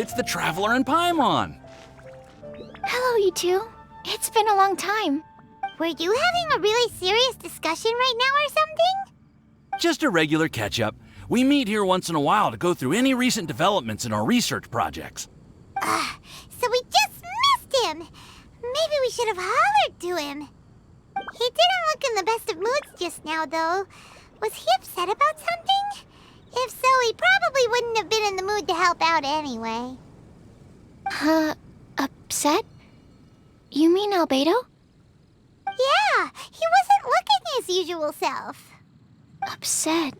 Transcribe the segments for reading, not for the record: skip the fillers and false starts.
It's the Traveler and Paimon. Hello, you two. It's been a long time. Were you having a really serious discussion right now or something? Just a regular catch-up. We meet here once in a while to go through any recent developments in our research projects. So we just missed him. Maybe we should have hollered to him. He didn't look in the best of moods just now, though. Was he upset about something? If so, he probably wouldn't have been in the mood to help out anyway. Upset? You mean Albedo? Yeah, he wasn't looking his usual self. Upset?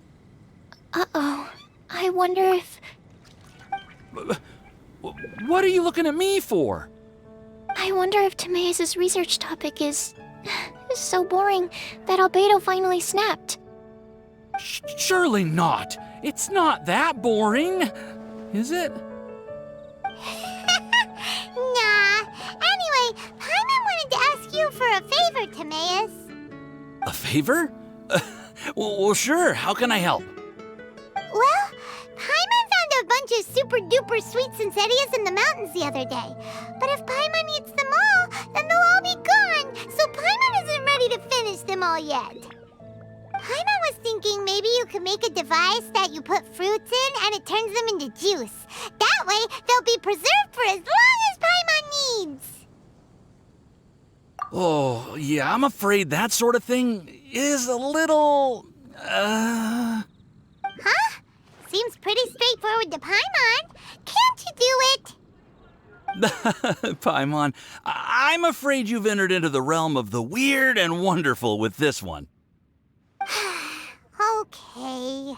Uh-oh. I wonder if... What are you looking at me for? I wonder if Timaeus' research topic is so boring that Albedo finally snapped. Surely not. It's not that boring, is it? Nah. Anyway, Paimon wanted to ask you for a favor, Timaeus. A favor? Well, sure. How can I help? Well, Paimon found a bunch of super-duper sweet Sensetias in the mountains the other day. But if Paimon eats them all, then they'll all be gone, so Paimon isn't ready to finish them all yet. Paimon was thinking maybe you could make a device that you put fruits in and it turns them into juice. That way, they'll be preserved for as long as Paimon needs. Oh, yeah, I'm afraid that sort of thing is a little... Huh? Seems pretty straightforward to Paimon. Can't you do it? Paimon, I'm afraid you've entered into the realm of the weird and wonderful with this one. Okay.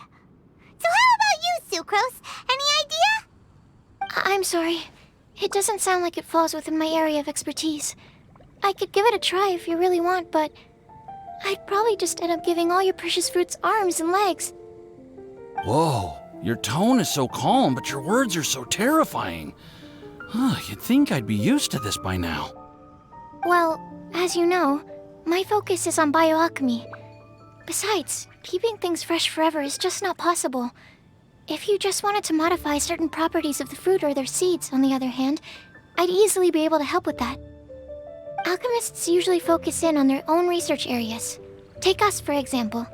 So how about you, Sucrose? Any idea? I'm sorry. It doesn't sound like it falls within my area of expertise. I could give it a try if you really want, but I'd probably just end up giving all your precious fruits arms and legs. Whoa, your tone is so calm, but your words are so terrifying. You'd think I'd be used to this by now. Well, as you know, my focus is on bioalchemy. Besides, keeping things fresh forever is just not possible. If you just wanted to modify certain properties of the fruit or their seeds, on the other hand, I'd easily be able to help with that. Alchemists usually focus in on their own research areas. Take us, for example.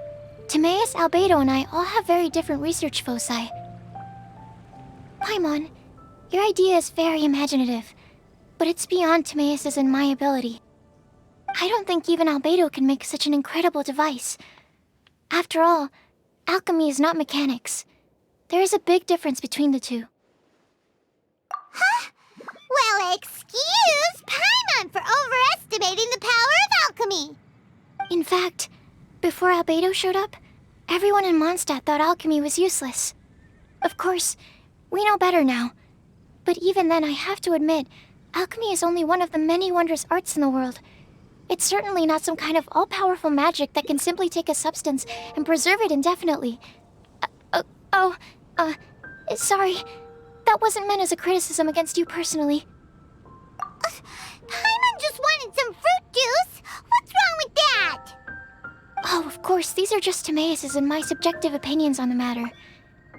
Timaeus, Albedo, and I all have very different research foci. Paimon, your idea is very imaginative, but it's beyond Timaeus' and my ability. I don't think even Albedo can make such an incredible device. After all, alchemy is not mechanics. There is a big difference between the two. Huh? Well, excuse Paimon for overestimating the power of alchemy. In fact, before Albedo showed up, everyone in Mondstadt thought alchemy was useless. Of course, we know better now. But even then, I have to admit, alchemy is only one of the many wondrous arts in the world. It's certainly not some kind of all-powerful magic that can simply take a substance and preserve it indefinitely. Sorry. That wasn't meant as a criticism against you personally. Paimon just wanted some fruit juice. What's wrong with that? Oh, of course, these are just Timaeus' and my subjective opinions on the matter.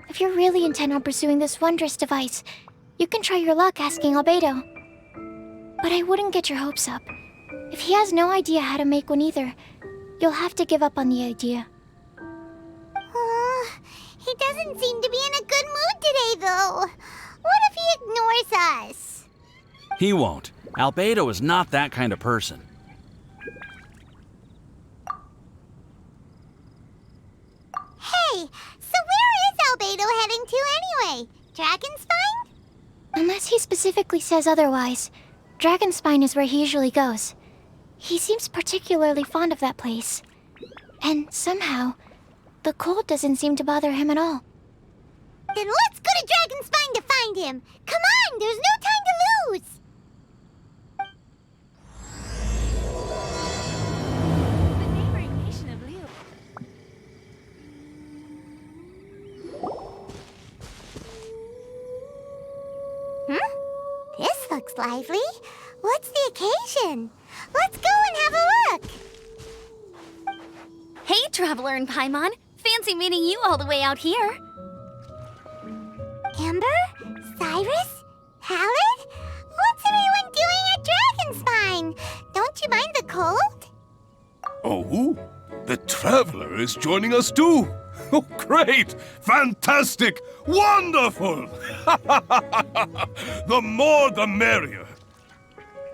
If you're really intent on pursuing this wondrous device, you can try your luck asking Albedo. But I wouldn't get your hopes up. If he has no idea how to make one either, you'll have to give up on the idea. He doesn't seem to be in a good mood today, though. What if he ignores us? He won't. Albedo is not that kind of person. Hey, so where is Albedo heading to anyway? Dragonspine? Unless he specifically says otherwise, Dragonspine is where he usually goes. He seems particularly fond of that place. And somehow, the cold doesn't seem to bother him at all. Then let's go to Dragonspine to find him. Come on, there's no time to lose. The neighboring nation of Liu. This looks lively. What's the occasion? Let's go and have a look. Hey, Traveler and Paimon. Fancy meeting you all the way out here. Amber? Cyrus? Pallet? What's everyone doing at Dragonspine? Don't you mind the cold? Oh, the Traveler is joining us too. Oh, great! Fantastic! Wonderful! The more the merrier.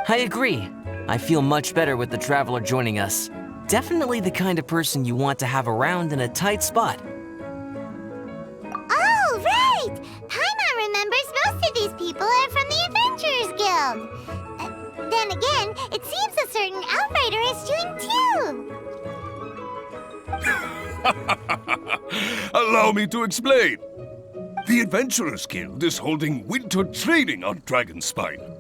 I agree. I feel much better with the Traveler joining us. Definitely the kind of person you want to have around in a tight spot. Oh, right! Paimon remembers most of these people are from the Adventurers Guild. Then again, it seems a certain outrider is doing too. Allow me to explain. The Adventurers Guild is holding winter training on Dragonspine.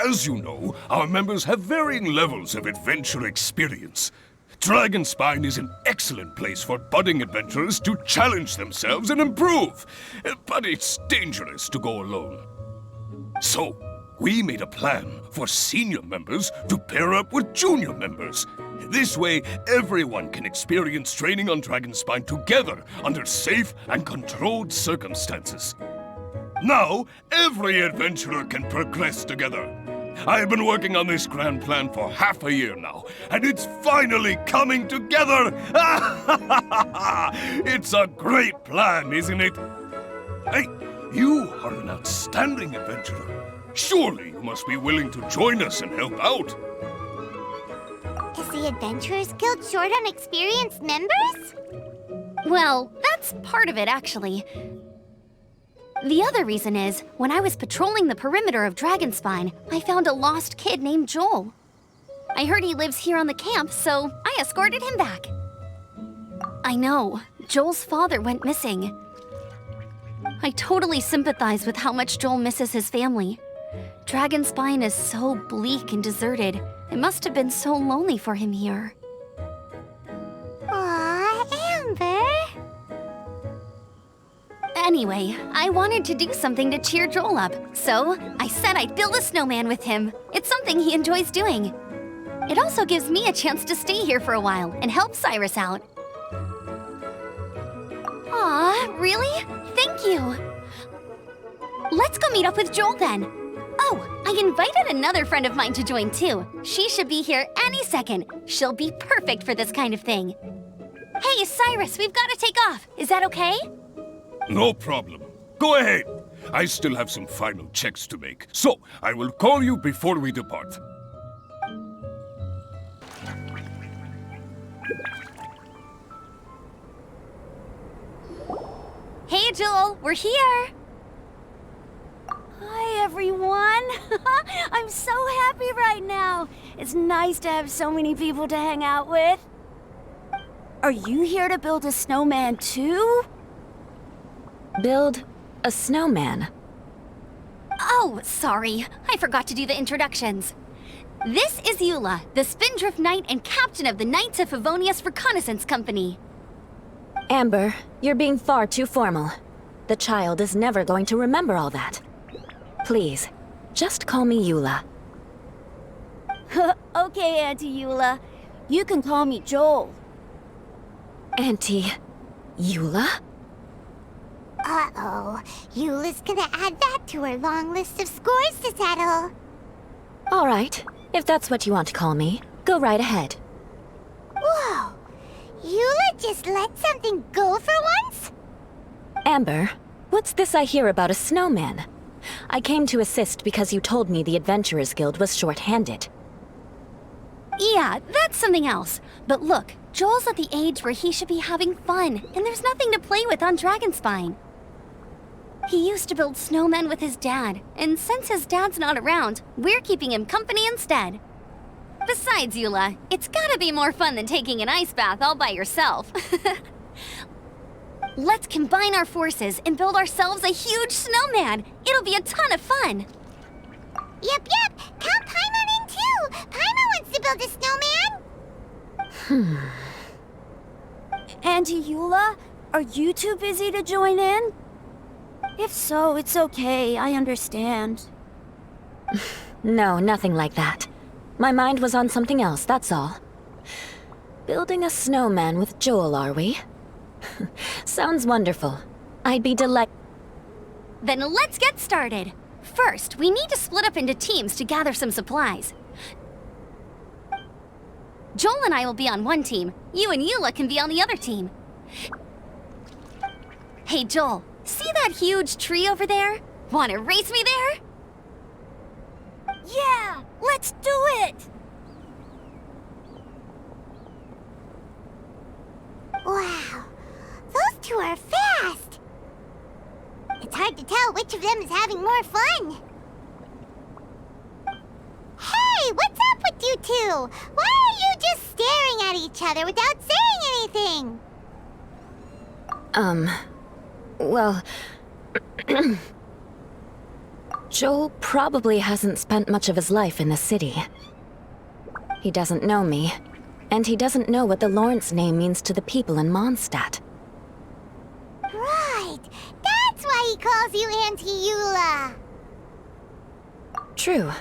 As you know, our members have varying levels of adventure experience. Dragonspine is an excellent place for budding adventurers to challenge themselves and improve, but it's dangerous to go alone. So, we made a plan for senior members to pair up with junior members. This way, everyone can experience training on Dragonspine together under safe and controlled circumstances. Now, every adventurer can progress together. I've been working on this grand plan for half a year now, and it's finally coming together! It's a great plan, isn't it? Hey, you are an outstanding adventurer. Surely you must be willing to join us and help out. Is the Adventurers Guild short on experienced members? Well, that's part of it, actually. The other reason is, when I was patrolling the perimeter of Dragonspine, I found a lost kid named Joel. I heard he lives here on the camp, so I escorted him back. I know, Joel's father went missing. I totally sympathize with how much Joel misses his family. Dragonspine is so bleak and deserted. It must have been so lonely for him here. Aw, Amber. Anyway, I wanted to do something to cheer Joel up, so I said I'd build a snowman with him. It's something he enjoys doing. It also gives me a chance to stay here for a while and help Cyrus out. Aw, really? Thank you. Let's go meet up with Joel then. Oh, I invited another friend of mine to join too. She should be here any second. She'll be perfect for this kind of thing. Hey, Cyrus, we've got to take off. Is that okay? No problem. Go ahead. I still have some final checks to make, so I will call you before we depart. Hey, Joel, we're here. Hi, everyone. I'm so happy right now. It's nice to have so many people to hang out with. Are you here to build a snowman too? Build a snowman? Oh, sorry. I forgot to do the introductions. This is Eula, the Spindrift Knight and captain of the Knights of Favonius Reconnaissance Company. Amber, you're being far too formal. The child is never going to remember all that. Please, just call me Eula. Okay, Auntie Eula. You can call me Joel. Auntie Eula? Uh-oh. Eula's gonna add that to her long list of scores to settle. All right, if that's what you want to call me, go right ahead. Whoa! Eula just let something go for once? Amber, what's this I hear about a snowman? I came to assist because you told me the Adventurers Guild was short-handed. Yeah, that's something else. But look, Joel's at the age where he should be having fun, and there's nothing to play with on Dragonspine. He used to build snowmen with his dad, and since his dad's not around, we're keeping him company instead. Besides, Eula, it's gotta be more fun than taking an ice bath all by yourself. Let's combine our forces and build ourselves a huge snowman. It'll be a ton of fun. Yep. Count Paimon in too. Paimon wants to build a snowman. Auntie Eula, are you too busy to join in? If so, it's okay. I understand. No, nothing like that. My mind was on something else, that's all. Building a snowman with Joel, are we? Sounds wonderful. I'd be delighted. Then let's get started. First, we need to split up into teams to gather some supplies. Joel and I will be on one team. You and Eula can be on the other team. Hey, Joel, see that huge tree over there? Want to race me there? Yeah, let's do it! Wow, those two are fast! It's hard to tell which of them is having more fun. Hey, what's up with you two? Why are you just staring at each other without saying anything? Well... Joel probably hasn't spent much of his life in the city. He doesn't know me, and he doesn't know what the Lawrence name means to the people in Mondstadt. Right, that's why he calls you Auntie Eula. True.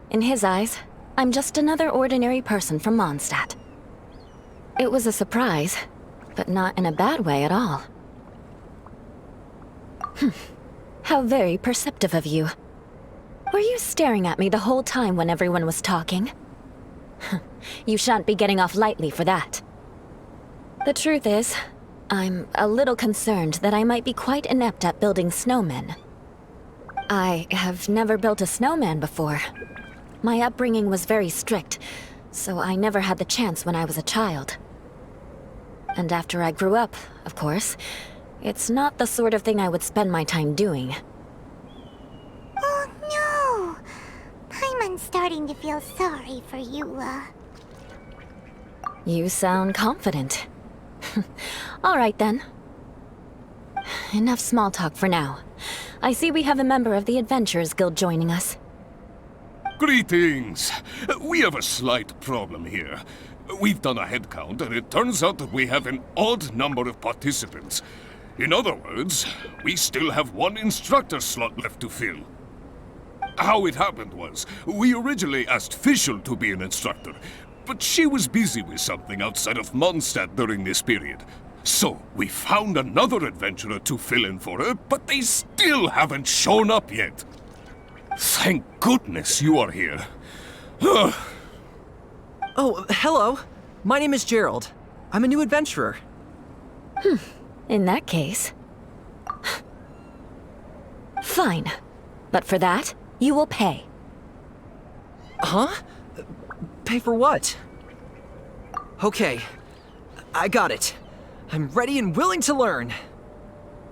In his eyes, I'm just another ordinary person from Mondstadt. It was a surprise, but not in a bad way at all. How very perceptive of you. Were you staring at me the whole time when everyone was talking? You shan't be getting off lightly for that. The truth is, I'm a little concerned that I might be quite inept at building snowmen. I have never built a snowman before. My upbringing was very strict, so I never had the chance when I was a child. And after I grew up, of course, it's not the sort of thing I would spend my time doing. Oh no! Paimon's starting to feel sorry for Eula. You sound confident. All right then. Enough small talk for now. I see we have a member of the Adventurers Guild joining us. Greetings! We have a slight problem here. We've done a head count, and it turns out that we have an odd number of participants. In other words, we still have one instructor slot left to fill. How it happened was, we originally asked Fischl to be an instructor, but she was busy with something outside of Mondstadt during this period. So, we found another adventurer to fill in for her, but they still haven't shown up yet. Thank goodness you are here. Oh, hello. My name is Gerald. I'm a new adventurer. In that case... Fine. But for that, you will pay. Huh? Pay for what? Okay. I got it. I'm ready and willing to learn.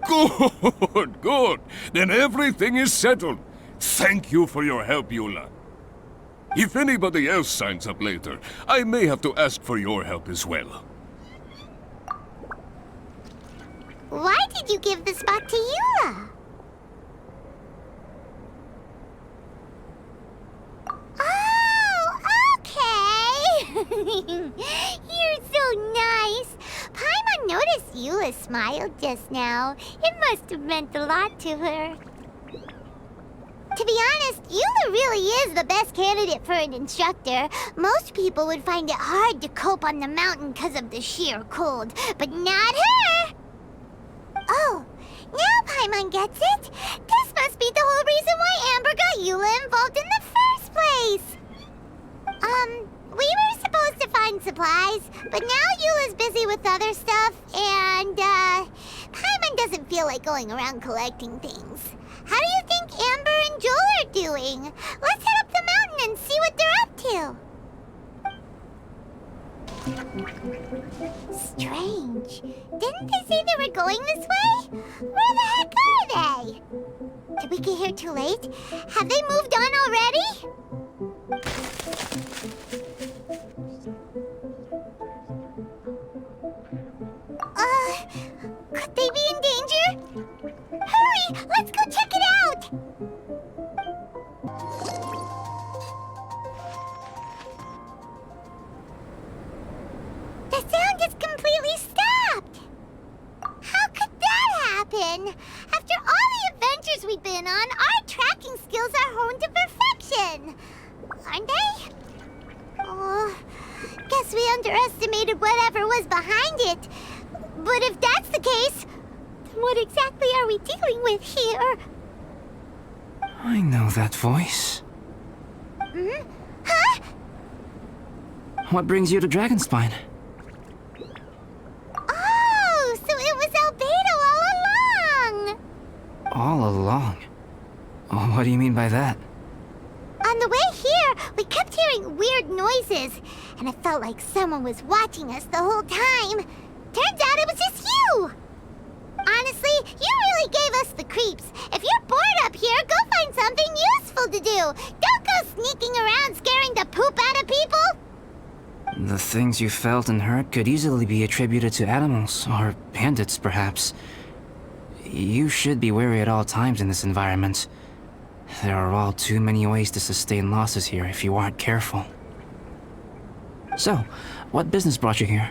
Good, good. Then everything is settled. Thank you for your help, Eula. If anybody else signs up later, I may have to ask for your help as well. Why did you give the spot to Eula? Oh, okay! You're so nice. Paimon noticed Eula smiled just now. It must have meant a lot to her. To be honest, Eula really is the best candidate for an instructor. Most people would find it hard to cope on the mountain because of the sheer cold, but not her! Oh, now Paimon gets it. This must be the whole reason why Amber got Eula involved in the first place. We were supposed to find supplies, but now Eula's busy with other stuff, and, Paimon doesn't feel like going around collecting things. How do you think Amber and Joel are doing? Let's head up the mountain and see what they're up to. Strange. Didn't they say they were going this way? Where the heck are they? Did we get here too late? Have they moved on already? Could they be in danger? Hurry! Let's go check it out! The sound is completely stopped! How could that happen? After all the adventures we've been on, our tracking skills are honed to perfection! Aren't they? Oh, guess we underestimated whatever was behind it. But if that's the case, then what exactly are we dealing with here? I know that voice. Huh? What brings you to Dragonspine? Oh, so it was Albedo all along! All along? Oh, what do you mean by that? On the way here, we kept hearing weird noises, and it felt like someone was watching us the whole time. Turns out it was just you! Honestly, you really gave us the creeps. If you're bored up here, go find something useful to do. Don't go sneaking around scaring the poop out of people. The things you felt and heard could easily be attributed to animals, or bandits, perhaps. You should be wary at all times in this environment. There are all too many ways to sustain losses here if you aren't careful. So, what business brought you here?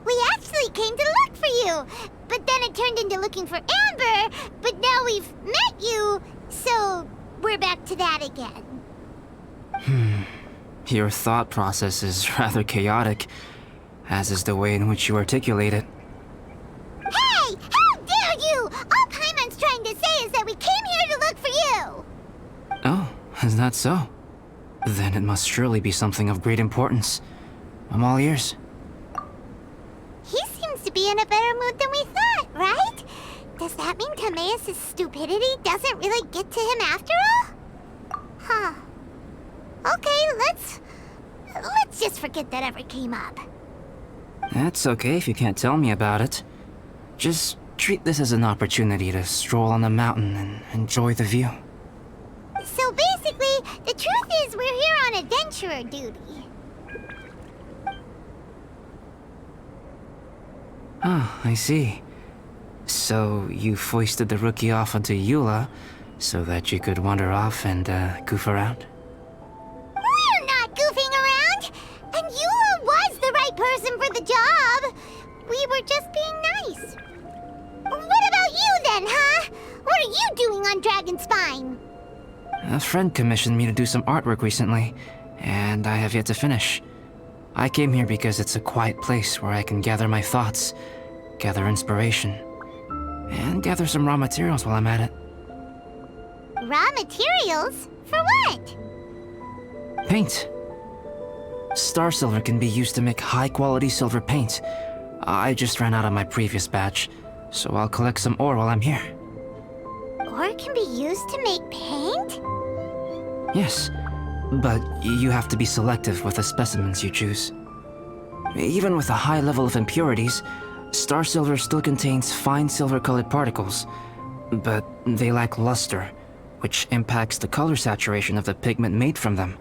We actually came to look for you, but then it turned into looking for Amber, but now we've met you, so we're back to that again. Your thought process is rather chaotic, as is the way in which you articulate it. Hey! How dare you! All Paimon's trying to say is that we came here to look for you! Oh, is that so? Then it must surely be something of great importance. I'm all ears. He seems to be in a better mood than we thought, right? Does that mean Timaeus' stupidity doesn't really get to him after all? Huh. Okay, let's just forget that ever came up. That's okay if you can't tell me about it. Just treat this as an opportunity to stroll on the mountain and enjoy the view. So basically, the truth is we're here on adventurer duty. Ah, I see. So you foisted the rookie off onto Eula so that you could wander off and goof around? We're not goofing around! And Eula was the right person for the job! We were just being nice. What about you then, huh? What are you doing on Dragonspine? A friend commissioned me to do some artwork recently, and I have yet to finish. I came here because it's a quiet place where I can gather my thoughts, gather inspiration, and gather some raw materials while I'm at it. Raw materials? For what? Paint. Star silver can be used to make high-quality silver paint. I just ran out of my previous batch, so I'll collect some ore while I'm here. Ore can be used to make paint? Yes, but you have to be selective with the specimens you choose. Even with a high level of impurities, star silver still contains fine silver-colored particles, but they lack luster, which impacts the color saturation of the pigment made from them.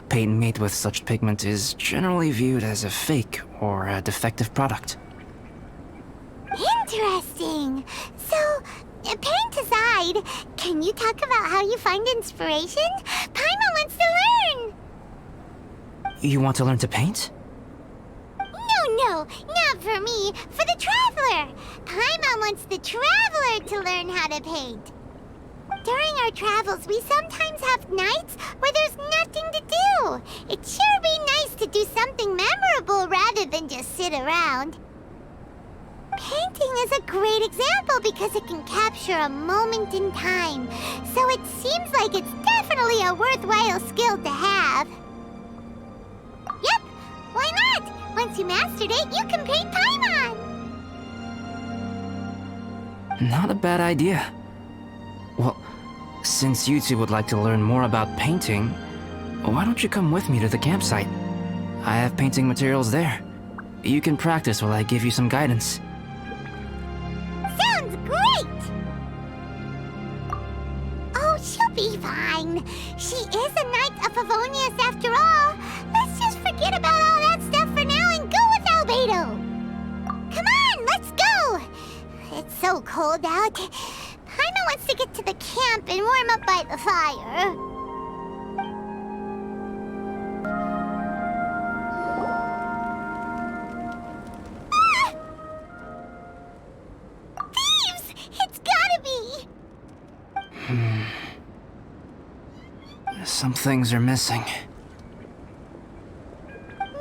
Paint made with such pigment is generally viewed as a fake or a defective product. Interesting. So, paint aside, can you talk about how you find inspiration? Paimon wants to learn! You want to learn to paint? No, not for me. For the Traveler. Paimon wants the Traveler to learn how to paint. During our travels, we sometimes have nights where there's nothing to do. It'd sure be nice to do something memorable rather than just sit around. Painting is a great example because it can capture a moment in time. So it seems like it's definitely a worthwhile skill to have. Yep, why not? Once you mastered it, you can paint Paimon! Not a bad idea. Well, since you two would like to learn more about painting, why don't you come with me to the campsite? I have painting materials there. You can practice while I give you some guidance. Sounds great! Oh, she'll be fine. She is a Knight of Favonius after all. Let's just forget about all that stuff for now and go with Albedo. Come on, let's go! It's so cold out. Paimon wants to get to the camp and warm up by the fire. Ah! Thieves! It's gotta be! Some things are missing.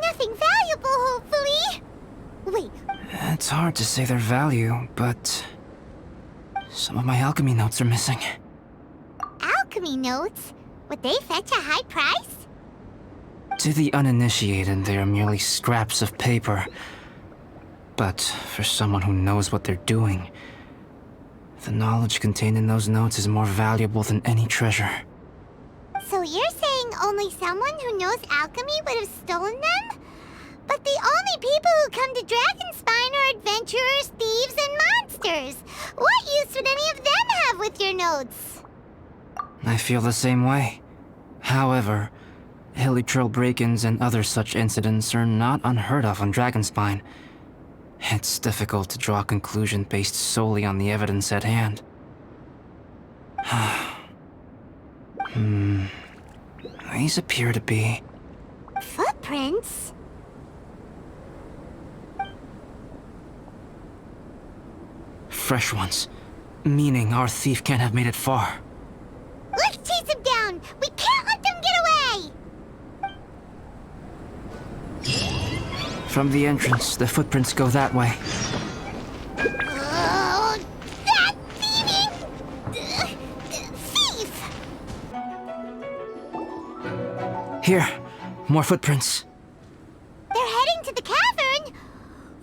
Nothing valuable, hopefully. Wait, It's hard to say their value, but some of my alchemy notes are missing. alchemy notes. Would they fetch a high price? To the uninitiated, they are merely scraps of paper. But for someone who knows what they're doing, the knowledge contained in those notes is more valuable than any treasure. So you're saying only someone who knows alchemy would have stolen them? But the only people who come to Dragonspine are adventurers, thieves, and monsters. What use would any of them have with your notes? I feel the same way. However, hilly trail break-ins and other such incidents are not unheard of on Dragonspine. It's difficult to draw a conclusion based solely on the evidence at hand. These appear to be... Footprints? fresh ones. Meaning our thief can't have made it far. Let's chase him down! We can't let them get away! From the entrance, the footprints go that way. Oh, that thieving... thief! Here, more footprints. They're heading to the cavern!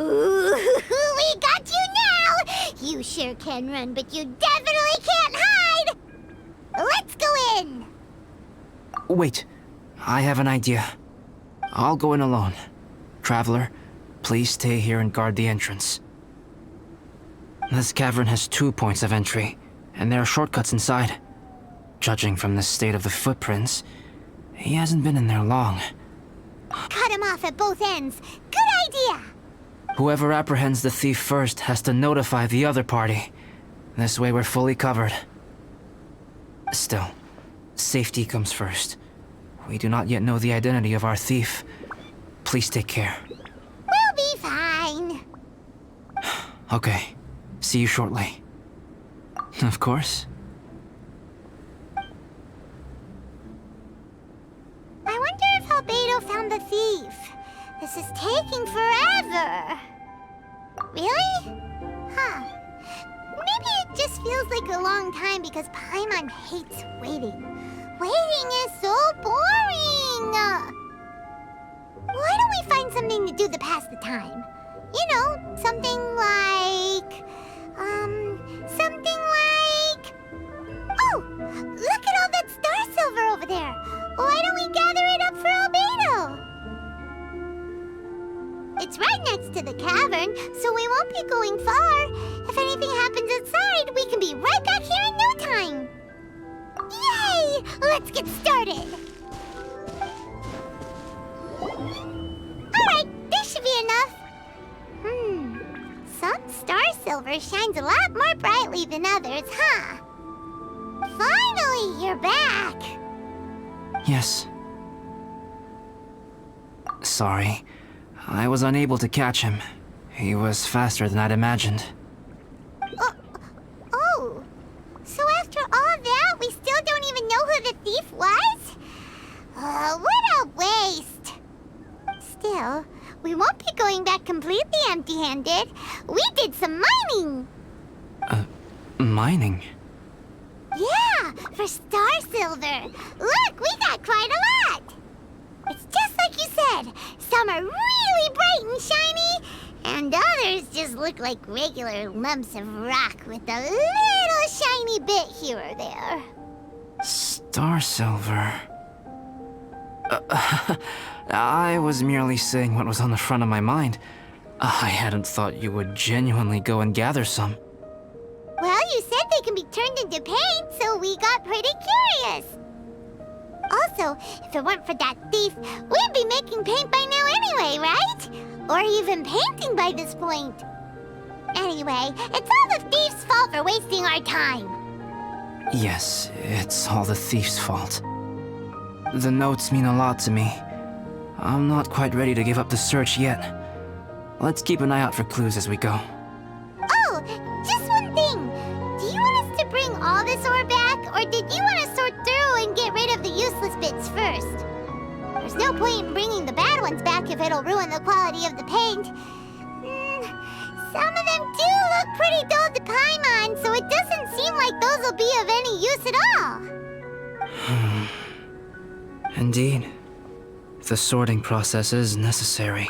Ooh, we got you now! You sure can run, but you definitely can't hide! Let's go in! Wait, I have an idea. I'll go in alone. Traveler, please stay here and guard the entrance. This cavern has 2 points of entry, and there are shortcuts inside. Judging from the state of the footprints, he hasn't been in there long. Cut him off at both ends. Good idea! Whoever apprehends the thief first has to notify the other party. This way we're fully covered. Still, safety comes first. We do not yet know the identity of our thief. Please take care. We'll be fine. Okay. See you shortly. Of course. I wonder if Albedo found the thief. This is taking forever. Really? Huh. Maybe it just feels like a long time because Paimon hates waiting. Waiting is so boring! Why don't we find something to do to pass the time? You know, something like... Oh! Look at all that star silver over there! Why don't we gather it up for Albedo? It's right next to the cavern, so we won't be going far. If anything happens outside, we can be right back here in no time. Yay! Let's get started! Alright, this should be enough. Some star silver shines a lot more brightly than others, huh? Finally, you're back! Yes. Sorry. I was unable to catch him. He was faster than I'd imagined. Oh, so after all that, we still don't even know who the thief was? What a waste! Still, we won't be going back completely empty-handed. We did some mining! Mining? Yeah, for star silver. Look, we got quite a lot! It's just like you said. Some are really bright and shiny, and others just look like regular lumps of rock with a little shiny bit here or there. Star silver. I was merely saying what was on the front of my mind. I hadn't thought you would genuinely go and gather some. Well, you said they can be turned into paint, so we got pretty curious. Also, if it weren't for that thief, we'd be making paint by now anyway, right? Or even painting by this point. Anyway, it's all the thief's fault for wasting our time. Yes, it's all the thief's fault. The notes mean a lot to me. I'm not quite ready to give up the search yet. Let's keep an eye out for clues as we go. Oh, just one thing. Do you want us to bring all this ore back, or did you want to sort through and get rid of the useless bits first? There's no point in bringing the bad ones back if it'll ruin the quality of the paint. Some of them do look pretty dull to Paimon, so it doesn't seem like those will be of any use at all. Indeed. The sorting process is necessary.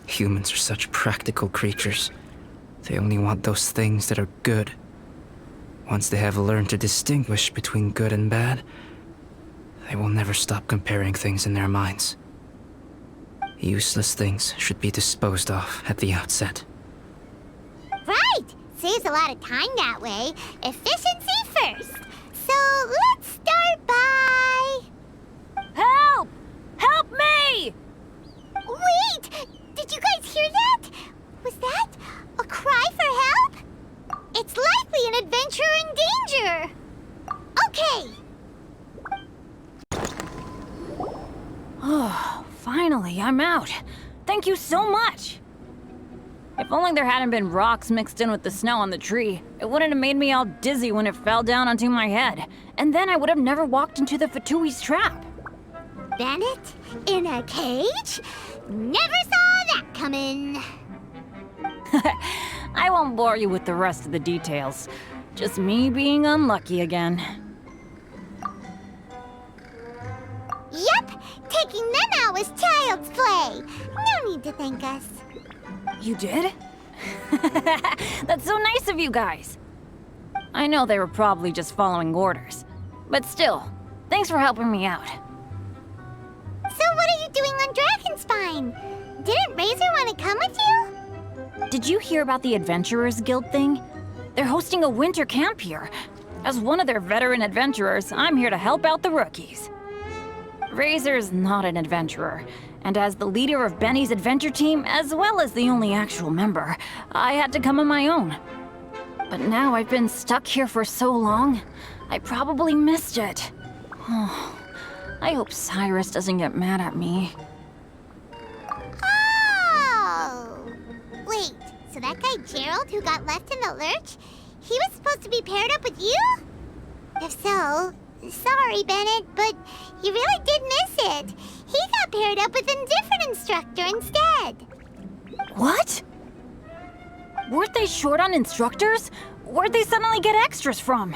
Humans are such practical creatures. They only want those things that are good. Once they have learned to distinguish between good and bad, they will never stop comparing things in their minds. Useless things should be disposed of at the outset. Right! Saves a lot of time that way. Efficiency first. So let's start by... Help! Help me! Wait! Did you guys hear that? Was that a cry for help? It's likely an adventurer in danger. Okay. Oh, finally, I'm out. Thank you so much. If only there hadn't been rocks mixed in with the snow on the tree, it wouldn't have made me all dizzy when it fell down onto my head. And then I would have never walked into the Fatui's trap. Bennett in a cage? Never saw that coming. I won't bore you with the rest of the details. Just me being unlucky again. Yep, taking them out was child's play. No need to thank us. You did? That's so nice of you guys. I know they were probably just following orders. But still, thanks for helping me out. So what are you doing on Dragonspine? Didn't Razor want to come with you? Did you hear about the Adventurers Guild thing? They're hosting a winter camp here. As one of their veteran adventurers, I'm here to help out the rookies. Razor's not an adventurer, and as the leader of Benny's adventure team, as well as the only actual member, I had to come on my own. But now I've been stuck here for so long, I probably missed it. Oh, I hope Cyrus doesn't get mad at me. Oh! Wait, so that guy Gerald who got left in the lurch, he was supposed to be paired up with you? If so, sorry, Bennett, but you really did miss it. He got paired up with a different instructor instead. What? Weren't they short on instructors? Where'd they suddenly get extras from?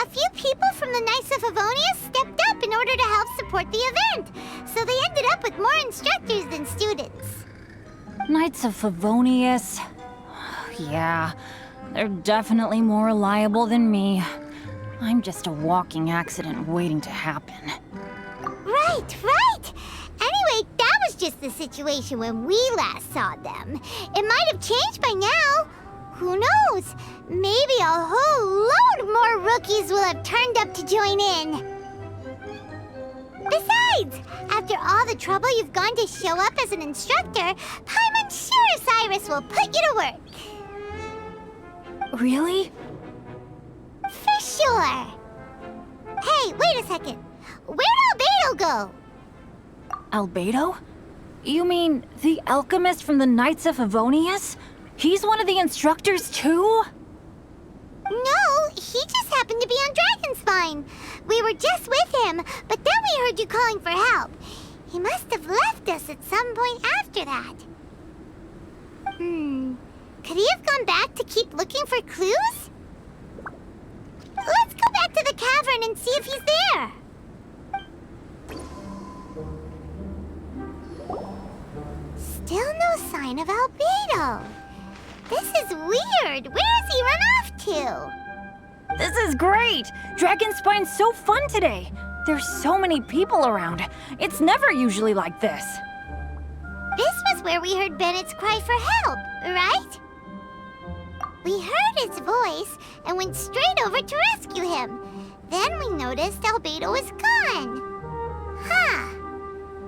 A few people from the Knights of Favonius stepped up in order to help support the event, so they ended up with more instructors than students. Knights of Favonius? Yeah, they're definitely more reliable than me. I'm just a walking accident waiting to happen. Right, right! Anyway, that was just the situation when we last saw them. It might have changed by now. Who knows? Maybe a whole load more rookies will have turned up to join in. Besides, after all the trouble you've gone to show up as an instructor, Paimon's sure Cyrus will put you to work. Really? For sure. Hey, wait a second. Where'd Albedo go? Albedo? You mean the alchemist from the Knights of Favonius? He's one of the instructors too? No, he just happened to be on Dragonspine. We were just with him, but then we heard you calling for help. He must have left us at some point after that. Could he have gone back to keep looking for clues? Let's go back to the cavern and see if he's there. Still no sign of Albedo. This is weird. Where has he run off to? This is great! Dragonspine's so fun today! There's so many people around. It's never usually like this. This was where we heard Bennett's cry for help, right? We heard his voice and went straight over to rescue him. Then we noticed Albedo was gone. Huh.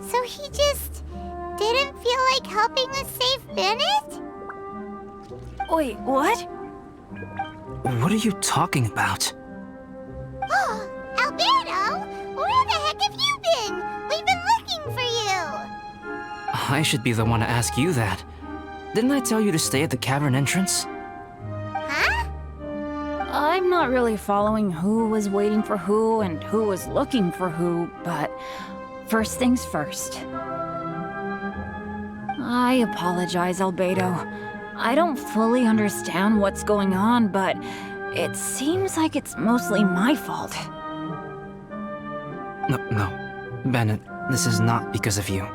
So he just didn't feel like helping us save Bennett? Wait, what? What are you talking about? Oh, Albedo! Where the heck have you been? We've been looking for you! I should be the one to ask you that. Didn't I tell you to stay at the cavern entrance? Huh? I'm not really following who was waiting for who and who was looking for who, but first things first. I apologize, Albedo. I don't fully understand what's going on, but it seems like it's mostly my fault. No. Bennett, this is not because of you.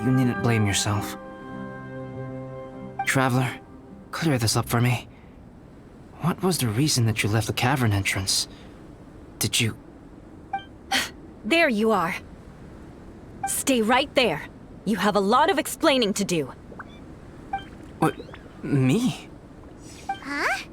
You needn't blame yourself. Traveler, clear this up for me. What was the reason that you left the cavern entrance? Did you... There you are. Stay right there. You have a lot of explaining to do. What? Me? Huh?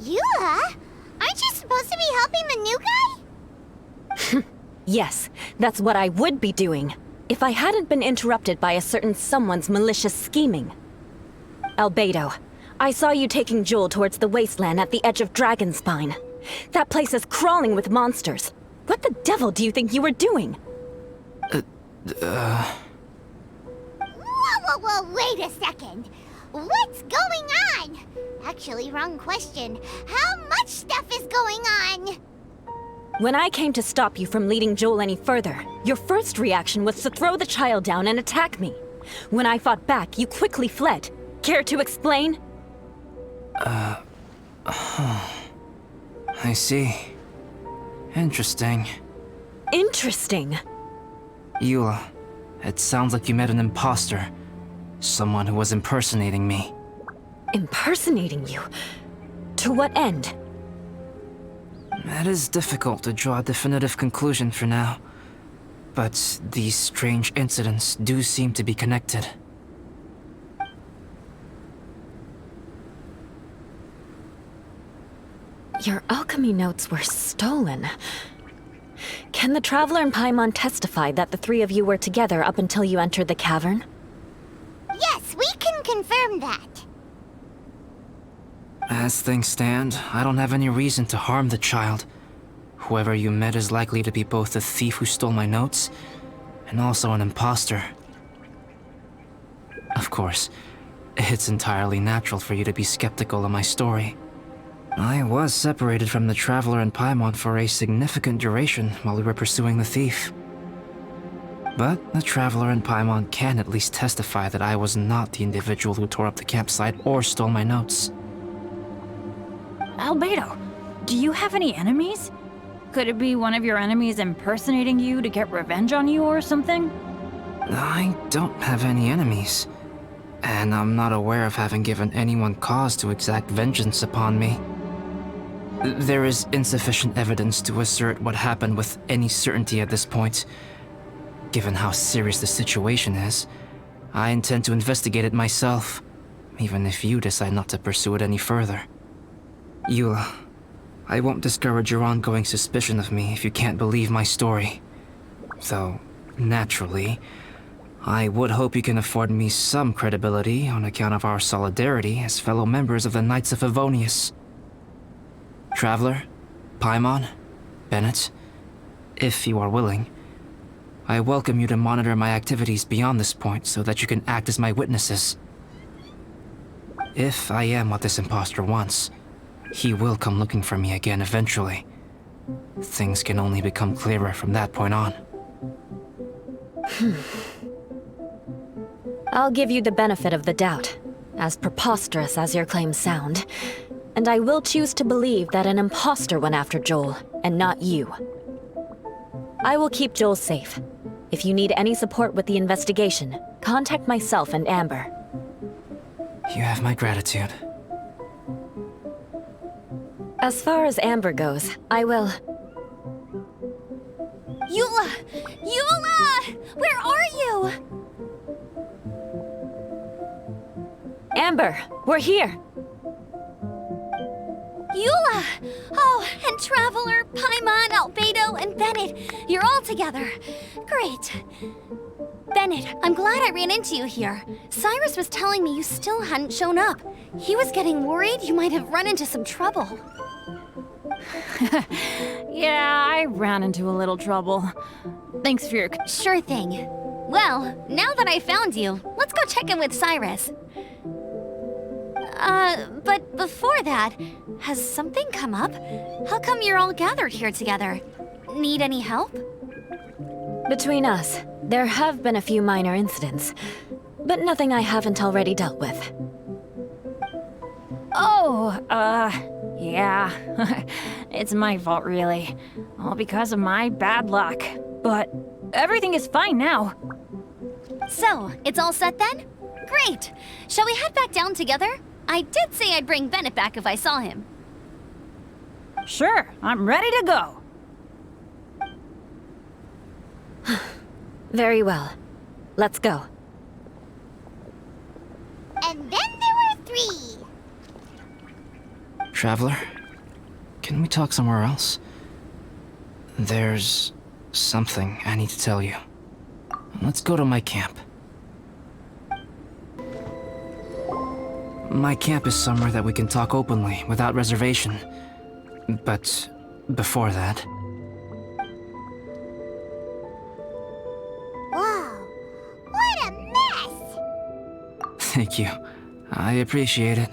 Eula? Aren't you supposed to be helping the new guy? Yes, that's what I would be doing, if I hadn't been interrupted by a certain someone's malicious scheming. Albedo, I saw you taking Joel towards the wasteland at the edge of Dragonspine. That place is crawling with monsters. What the devil do you think you were doing? Whoa, wait a second. What's going on? Actually, wrong question. How much stuff is going on? When I came to stop you from leading Joel any further, your first reaction was to throw the child down and attack me. When I fought back, you quickly fled. Care to explain? I see. Interesting. Interesting. Eula, it sounds like you met an imposter. Someone who was impersonating me. Impersonating you? To what end? It is difficult to draw a definitive conclusion for now. But these strange incidents do seem to be connected. Your alchemy notes were stolen. Can the Traveler and Paimon testify that the three of you were together up until you entered the cavern? Yes, we can confirm that. As things stand, I don't have any reason to harm the child. Whoever you met is likely to be both the thief who stole my notes, and also an imposter. Of course, it's entirely natural for you to be skeptical of my story. I was separated from the Traveler and Paimon for a significant duration while we were pursuing the thief. But the Traveler and Paimon can at least testify that I was not the individual who tore up the campsite or stole my notes. Albedo, do you have any enemies? Could it be one of your enemies impersonating you to get revenge on you or something? I don't have any enemies. And I'm not aware of having given anyone cause to exact vengeance upon me. There is insufficient evidence to assert what happened with any certainty at this point. Given how serious the situation is, I intend to investigate it myself, even if you decide not to pursue it any further. Eula, I won't discourage your ongoing suspicion of me if you can't believe my story. Though, naturally, I would hope you can afford me some credibility on account of our solidarity as fellow members of the Knights of Favonius. Traveler, Paimon, Bennett, if you are willing, I welcome you to monitor my activities beyond this point so that you can act as my witnesses. If I am what this imposter wants, he will come looking for me again eventually. Things can only become clearer from that point on. I'll give you the benefit of the doubt, as preposterous as your claims sound. And I will choose to believe that an imposter went after Joel, and not you. I will keep Joel safe. If you need any support with the investigation, contact myself and Amber. You have my gratitude. As far as Amber goes, I will... Eula! Eula! Where are you? Amber, we're here! Eula! Oh, and Traveler, Paimon, Albedo, and Bennett. You're all together. Great. Bennett, I'm glad I ran into you here. Cyrus was telling me you still hadn't shown up. He was getting worried you might have run into some trouble. Yeah, I ran into a little trouble. Thanks for your... Sure thing. Well, now that I found you, let's go check in with Cyrus. But before that, has something come up? How come you're all gathered here together? Need any help? Between us, there have been a few minor incidents, but nothing I haven't already dealt with. Oh, yeah. It's my fault, really. All because of my bad luck. but everything is fine now. So, it's all set then? Great! Shall we head back down together? I did say I'd bring Bennett back if I saw him. Sure, I'm ready to go. Very well. Let's go. And then there were 3. Traveler, can we talk somewhere else? There's something I need to tell you. Let's go to my camp. My camp is somewhere that we can talk openly, without reservation. But before that... Whoa, what a mess! Thank you. I appreciate it.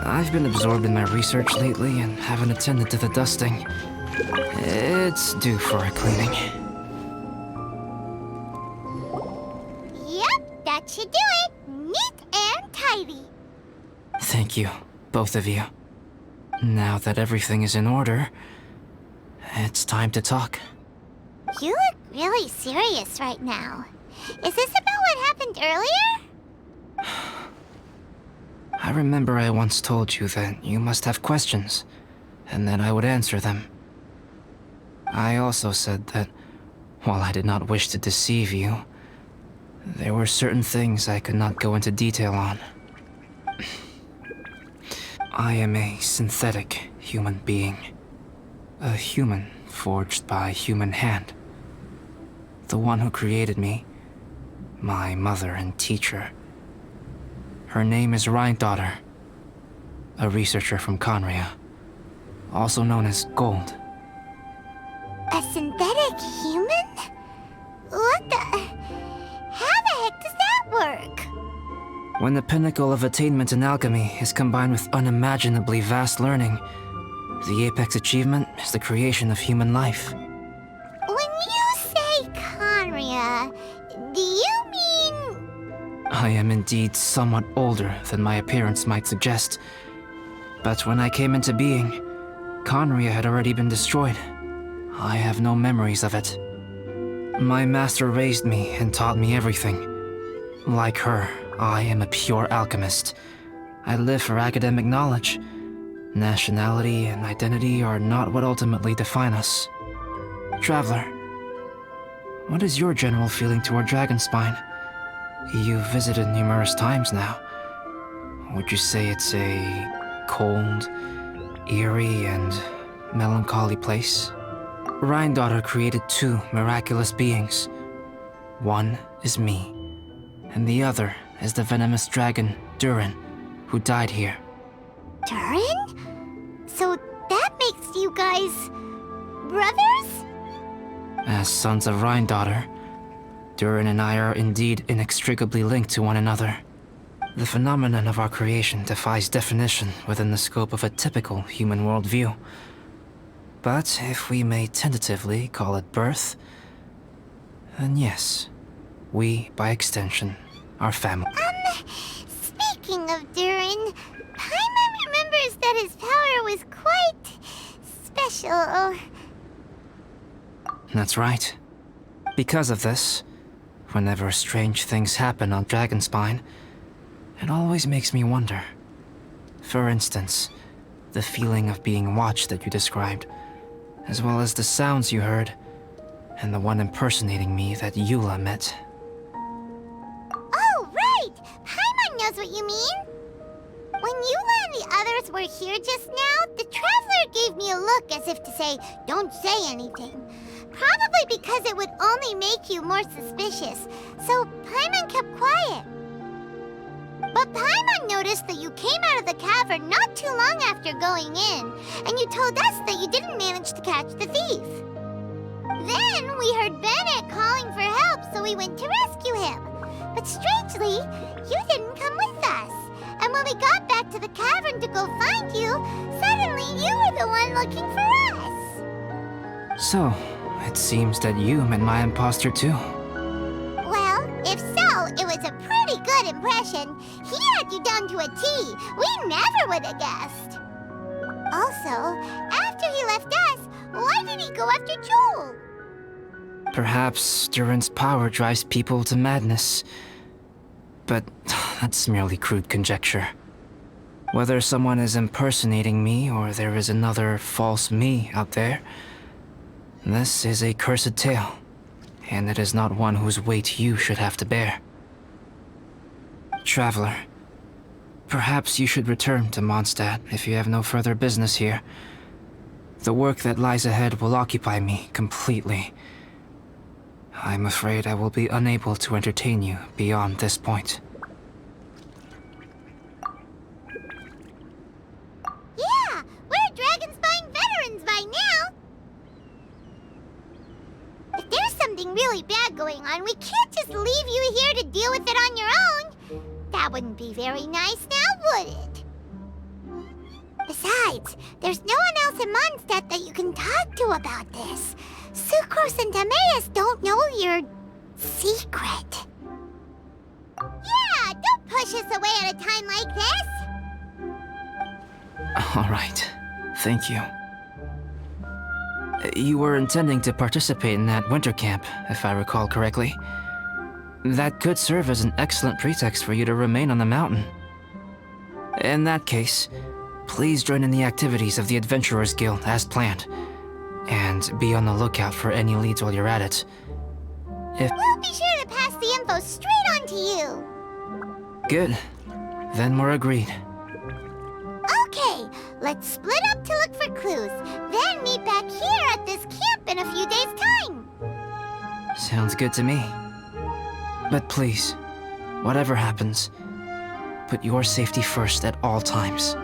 I've been absorbed in my research lately and haven't attended to the dusting. It's due for a cleaning. Yep, that should do it. Neat and tidy. Thank you, both of you. Now that everything is in order, it's time to talk. You look really serious right now. Is this about what happened earlier? I remember I once told you that you must have questions, and that I would answer them. I also said that, while I did not wish to deceive you, there were certain things I could not go into detail on. I am a synthetic human being. A human forged by human hand. The one who created me, my mother and teacher. Her name is Rhine-daughter, a researcher from Conria, also known as Gold. A synthetic human? What the... How the heck does that work? When the pinnacle of attainment in alchemy is combined with unimaginably vast learning, the apex achievement is the creation of human life. When you say Conria, do you mean... I am indeed somewhat older than my appearance might suggest. But when I came into being, Conria had already been destroyed. I have no memories of it. My master raised me and taught me everything. Like her, I am a pure alchemist. I live for academic knowledge. Nationality and identity are not what ultimately define us. Traveler, what is your general feeling toward Dragonspine? You've visited numerous times now. Would you say it's a cold, eerie, and melancholy place? Rhine-daughter created 2 miraculous beings. One is me, and the other is the venomous dragon, Durin, who died here. Durin? So that makes you guys... brothers? As sons of Rhine-daughter, Durin and I are indeed inextricably linked to one another. The phenomenon of our creation defies definition within the scope of a typical human worldview. But if we may tentatively call it birth, then yes, we, by extension, are family. Speaking of Durin, Paimon remembers that his power was quite... special. That's right. Because of this, whenever strange things happen on Dragonspine, it always makes me wonder. For instance, the feeling of being watched that you described, as well as the sounds you heard, and the one impersonating me that Eula met. Oh, right! Paimon knows what you mean! When Eula and the others were here just now, the Traveler gave me a look as if to say, don't say anything. Probably because it would only make you more suspicious, so Paimon kept quiet. But Paimon noticed that you came out of the cavern not too long after going in, and you told us that you didn't manage to catch the thief. Then we heard Bennett calling for help, so we went to rescue him. But strangely, you didn't come with us. And when we got back to the cavern to go find you, suddenly you were the one looking for us. So, it seems that you met my imposter too. Well, if so, it was a pretty good impression. He had you down to a T. We never would have guessed. Also, after he left us, why did he go after Joel? Perhaps Durin's power drives people to madness. But that's merely crude conjecture. Whether someone is impersonating me or there is another false me out there, this is a cursed tale, and it is not one whose weight you should have to bear. Traveler, perhaps you should return to Mondstadt if you have no further business here. The work that lies ahead will occupy me completely. I'm afraid I will be unable to entertain you beyond this point. Yeah, we're Dragonspine veterans by now. If there's something really bad going on, we can't just leave you here to deal with it on your own. That wouldn't be very nice now, would it? Besides, there's no one else in Mondstadt that you can talk to about this. Sucrose and Timaeus don't know your secret. Yeah, don't push us away at a time like this. All right, thank you. You were intending to participate in that winter camp, if I recall correctly. That could serve as an excellent pretext for you to remain on the mountain. In that case, please join in the activities of the Adventurers Guild as planned, and be on the lookout for any leads while you're at it. We'll be sure to pass the info straight on to you. Good. Then we're agreed. Okay, let's split up to look for clues, then meet back here at this camp in a few days' time. Sounds good to me. But please, whatever happens, put your safety first at all times.